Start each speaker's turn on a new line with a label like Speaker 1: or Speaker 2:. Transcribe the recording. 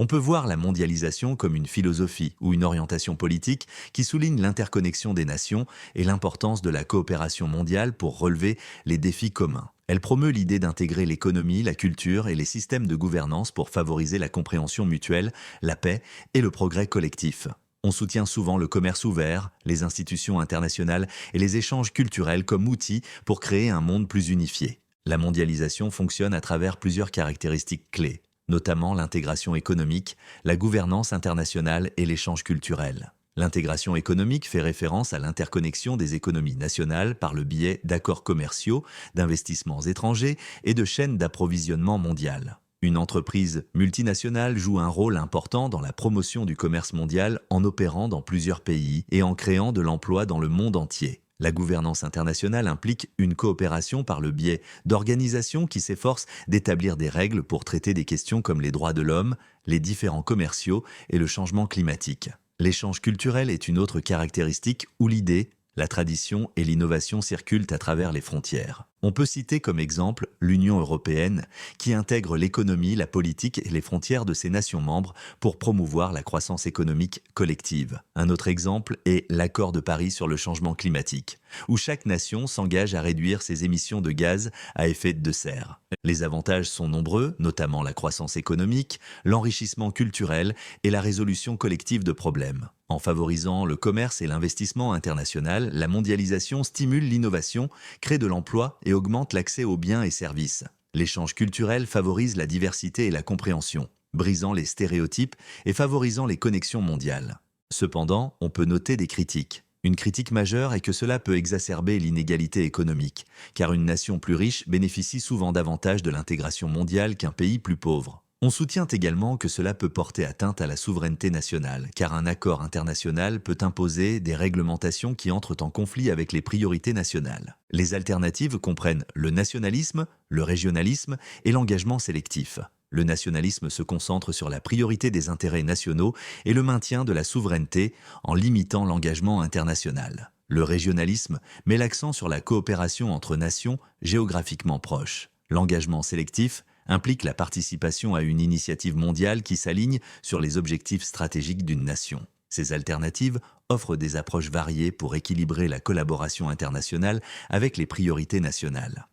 Speaker 1: On peut voir la mondialisation comme une philosophie ou une orientation politique qui souligne l'interconnexion des nations et l'importance de la coopération mondiale pour relever les défis communs. Elle promeut l'idée d'intégrer l'économie, la culture et les systèmes de gouvernance pour favoriser la compréhension mutuelle, la paix et le progrès collectif. On soutient souvent le commerce ouvert, les institutions internationales et les échanges culturels comme outils pour créer un monde plus unifié. La mondialisation fonctionne à travers plusieurs caractéristiques clés, notamment l'intégration économique, la gouvernance internationale et l'échange culturel. L'intégration économique fait référence à l'interconnexion des économies nationales par le biais d'accords commerciaux, d'investissements étrangers et de chaînes d'approvisionnement mondiales. Une entreprise multinationale joue un rôle important dans la promotion du commerce mondial en opérant dans plusieurs pays et en créant de l'emploi dans le monde entier. La gouvernance internationale implique une coopération par le biais d'organisations qui s'efforcent d'établir des règles pour traiter des questions comme les droits de l'homme, les différends commerciaux et le changement climatique. L'échange culturel est une autre caractéristique où l'idée, la tradition et l'innovation circulent à travers les frontières. On peut citer comme exemple l'Union européenne, qui intègre l'économie, la politique et les frontières de ses nations membres pour promouvoir la croissance économique collective. Un autre exemple est l'Accord de Paris sur le changement climatique, où chaque nation s'engage à réduire ses émissions de gaz à effet de serre. Les avantages sont nombreux, notamment la croissance économique, l'enrichissement culturel et la résolution collective de problèmes. En favorisant le commerce et l'investissement international, la mondialisation stimule l'innovation, crée de l'emploi et augmente l'accès aux biens et services. L'échange culturel favorise la diversité et la compréhension, brisant les stéréotypes et favorisant les connexions mondiales. Cependant, on peut noter des critiques. Une critique majeure est que cela peut exacerber l'inégalité économique, car une nation plus riche bénéficie souvent davantage de l'intégration mondiale qu'un pays plus pauvre. On soutient également que cela peut porter atteinte à la souveraineté nationale, car un accord international peut imposer des réglementations qui entrent en conflit avec les priorités nationales. Les alternatives comprennent le nationalisme, le régionalisme et l'engagement sélectif. Le nationalisme se concentre sur la priorité des intérêts nationaux et le maintien de la souveraineté en limitant l'engagement international. Le régionalisme met l'accent sur la coopération entre nations géographiquement proches. L'engagement sélectif implique la participation à une initiative mondiale qui s'aligne sur les objectifs stratégiques d'une nation. Ces alternatives offrent des approches variées pour équilibrer la collaboration internationale avec les priorités nationales.